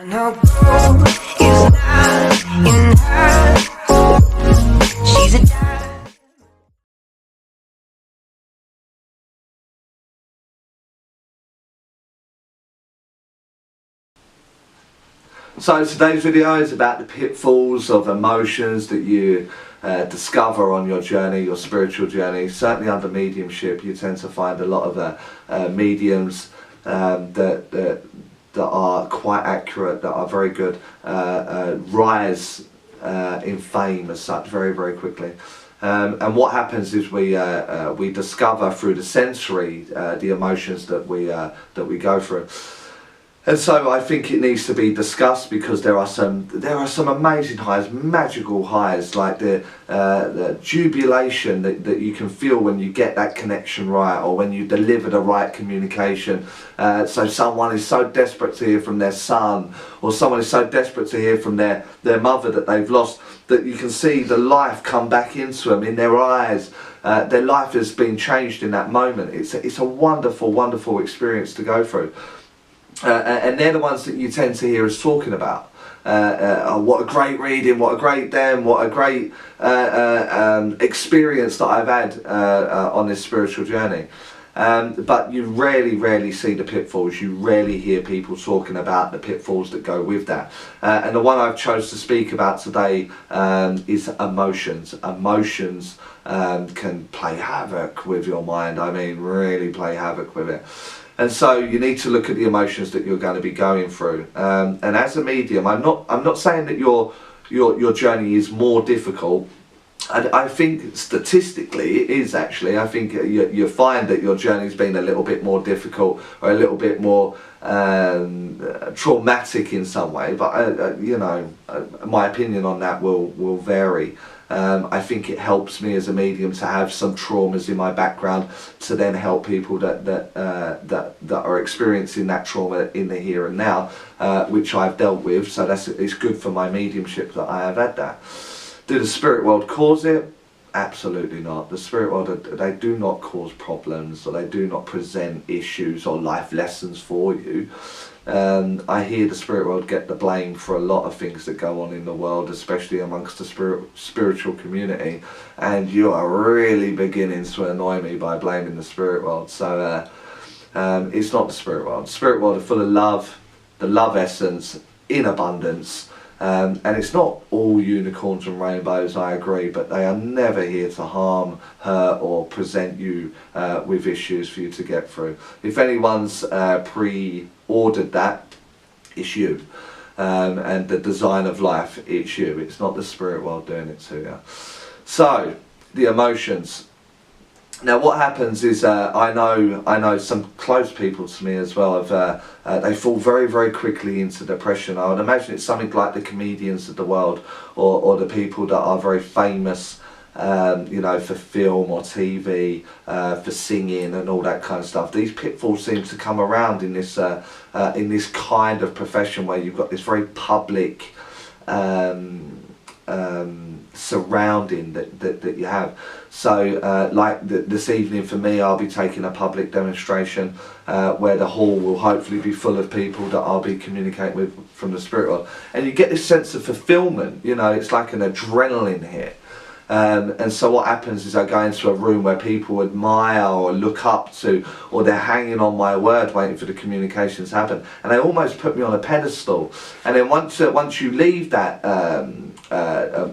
No gold is not in her. She's a diamond. So today's video is about the pitfalls of emotions that you discover on your journey, your spiritual journey. Certainly under mediumship, you tend to find a lot of mediums that are quite accurate, that are very good, rise in fame as such very quickly. And what happens is we discover through the sensory the emotions that we go through. And so I think it needs to be discussed, because there are some amazing highs, magical highs, like the jubilation that you can feel when you get that connection right, or when you deliver the right communication. So someone is so desperate to hear from their son, or someone is so desperate to hear from their mother that they've lost, that you can see the life come back into them in their eyes. Their life has been changed in that moment. It's a wonderful experience to go through. And they're the ones that you tend to hear us talking about. What a great reading, what a great what a great experience that I've had on this spiritual journey. But you rarely see the pitfalls. You rarely hear people talking about the pitfalls that go with that. And the one I've chose to speak about today is emotions. Emotions can play havoc with your mind. I mean, really play havoc with it. And so you need to look at the emotions that you're going to be going through. And as a medium, I'm not saying that your journey is more difficult. And I think statistically it is actually. I think you find that your journey's been a little bit more difficult, or a little bit more traumatic in some way. But you know, my opinion on that will vary. I think it helps me as a medium to have some traumas in my background, to then help people that are experiencing that trauma in the here and now, which I've dealt with. So it's good for my mediumship that I have had that. Do the spirit world cause it? Absolutely not. The spirit world, they do not cause problems, or they do not present issues or life lessons for you. I hear the spirit world get the blame for a lot of things that go on in the world, especially amongst the spiritual community, and you are really beginning to annoy me by blaming the spirit world. So it's not the spirit world. The spirit world are full of love, the love essence in abundance. And it's not all unicorns and rainbows, I agree, but they are never here to harm, hurt, or present you with issues for you to get through. If anyone's pre-ordered that, it's you. And the design of life, it's you. It's not the spirit world doing it to you. So, the emotions. Now what happens is, I know some close people to me as well, they fall very quickly into depression. I would imagine it's something like the comedians of the world, or the people that are very famous, you know, for film or TV, for singing and all that kind of stuff. These pitfalls seem to come around in this kind of profession, where you've got this very public surrounding that you have. So like this evening for me, I'll be taking a public demonstration where the hall will hopefully be full of people that I'll be communicating with from the spirit world, and you get this sense of fulfillment. You know, it's like an adrenaline hit. And so what happens is I go into a room where people admire or look up to, or they're hanging on my word waiting for the communications to happen, and they almost put me on a pedestal. And then once you leave that,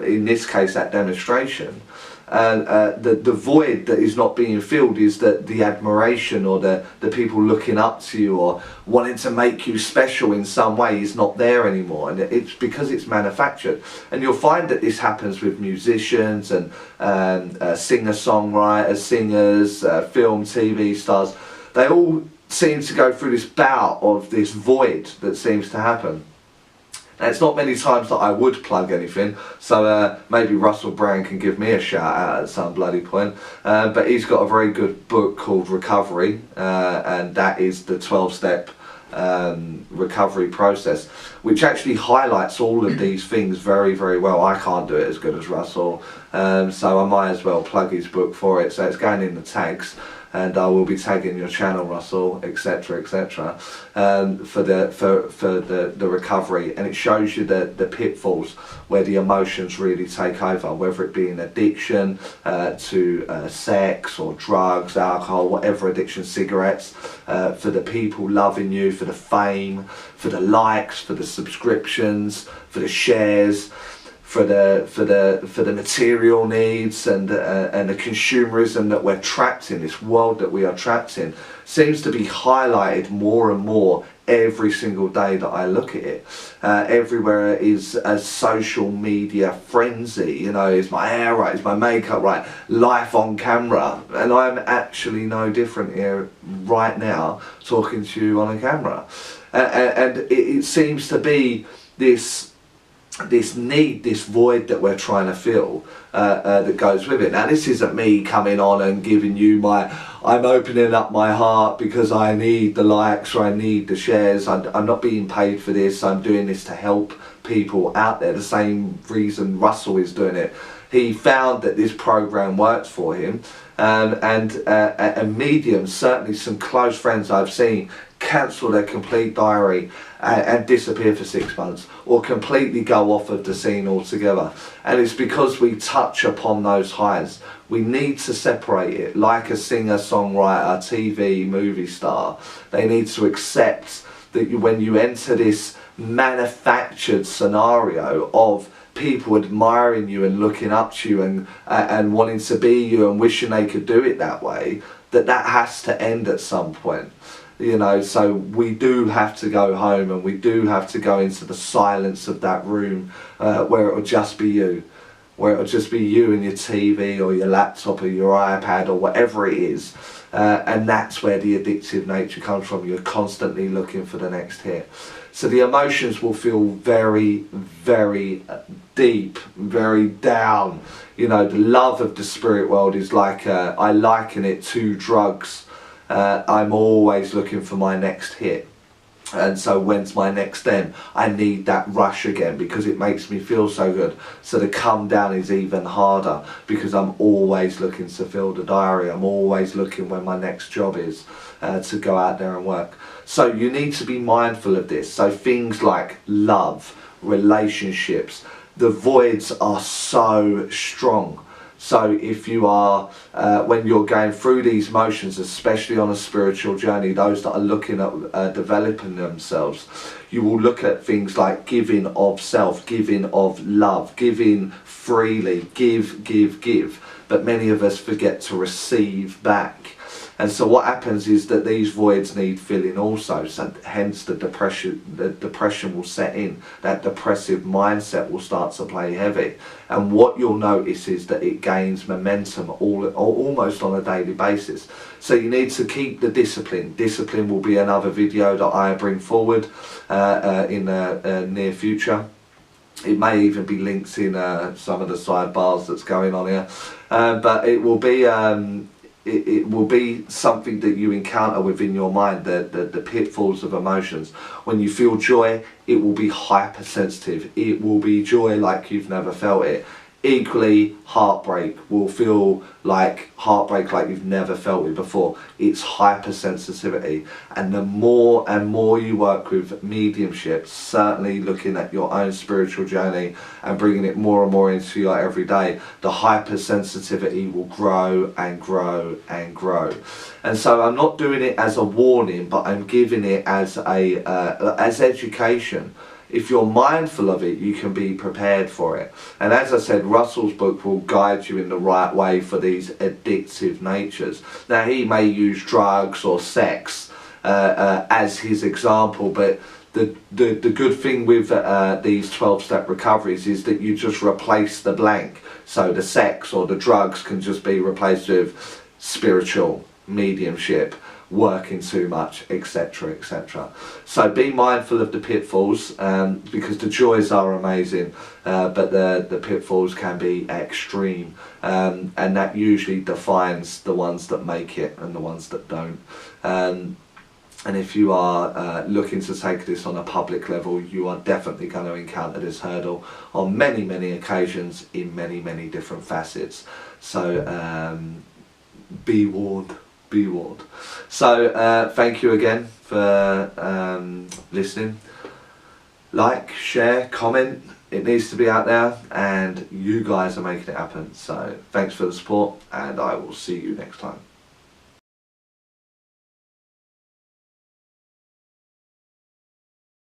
in this case that demonstration, the void that is not being filled is that the admiration, or the people looking up to you or wanting to make you special in some way, is not there anymore. And it's because it's manufactured. And you'll find that this happens with musicians and singer-songwriters, singers, film, TV stars. They all seem to go through this bout of this void that seems to happen. Now, it's not many times that I would plug anything, so maybe Russell Brand can give me a shout out at some bloody point. But he's got a very good book called Recovery, and that is the 12-step recovery process, which actually highlights all of these things very well. I can't do it as good as Russell, so I might as well plug his book for it. So it's going in the tags. and I will be tagging your channel, Russell, etc., etc., for the recovery. And it shows you the pitfalls where the emotions really take over, whether it be an addiction to sex or drugs, alcohol, whatever addiction, cigarettes, for the people loving you, for the fame, for the likes, for the subscriptions, for the shares, for the material needs, and the consumerism that we're trapped in, this world that we are trapped in, seems to be highlighted more and more every single day that I look at it. Everywhere is a social media frenzy. You know, is my hair right? Is my makeup right? Life on camera, and I'm actually no different here right now, talking to you on a camera, and it seems to be this need, this void that we're trying to fill, that goes with it. Now, this isn't me coming on and giving you I'm opening up my heart because I need the likes or I need the shares. I'm not being paid for this. I'm doing this to help people out there. The same reason Russell is doing it. He found that this program works for him, and mediums, certainly some close friends I've seen, cancel their complete diary and disappear for 6 months, or completely go off of the scene altogether. And it's because we touch upon those highs. We need to separate it, like a singer, songwriter, TV, movie star. They need to accept that when you enter this manufactured scenario of people admiring you and looking up to you and wanting to be you and wishing they could do it that way, that has to end at some point. You know, so we do have to go home, and we do have to go into the silence of that room where it'll just be you, where it'll just be you and your TV or your laptop or your iPad or whatever it is, and that's where the addictive nature comes from. You're constantly looking for the next hit. So the emotions will feel very, very deep, very down. You know, the love of the spirit world is like, I liken it to drugs. I'm always looking for my next hit, and so when's my next den? I need that rush again because it makes me feel so good. So the come down is even harder because I'm always looking to fill the diary. I'm always looking when my next job is, to go out there and work. So you need to be mindful of this. So things like love, relationships, the voids are so strong. So if you are, when you're going through these motions, especially on a spiritual journey, those that are looking at developing themselves, you will look at things like giving of self, giving of love, giving freely, give. But many of us forget to receive back. And so what happens is that these voids need filling also, so hence the depression will set in. That depressive mindset will start to play heavy, and what you'll notice is that it gains momentum almost on a daily basis. So you need to keep the discipline. Discipline will be another video that I bring forward in the near future. It may even be linked in some of the sidebars that's going on here, but it will be it will be something that you encounter within your mind, the pitfalls of emotions. When you feel joy, it will be hypersensitive. It will be joy like you've never felt it. Equally, heartbreak will feel like heartbreak like you've never felt it before. It's hypersensitivity, and the more and more you work with mediumship, certainly looking at your own spiritual journey and bringing it more and more into your everyday, the hypersensitivity will grow and grow and grow. And so I'm not doing it as a warning, but I'm giving it as as education. If you're mindful of it, you can be prepared for it. And as I said, Russell's book will guide you in the right way for these addictive natures. Now, he may use drugs or sex as his example, but the good thing with these 12-step recoveries is that you just replace the blank. So the sex or the drugs can just be replaced with spiritual, mediumship, working too much, etc., etc. So be mindful of the pitfalls, because the joys are amazing, but the pitfalls can be extreme, and that usually defines the ones that make it and the ones that don't. And if you are looking to take this on a public level, you are definitely going to encounter this hurdle on many occasions in many different facets. So be warned. be warned. So thank you again for listening. Like, share, comment. It needs to be out there, and you guys are making it happen. So thanks for the support, and I will see you next time.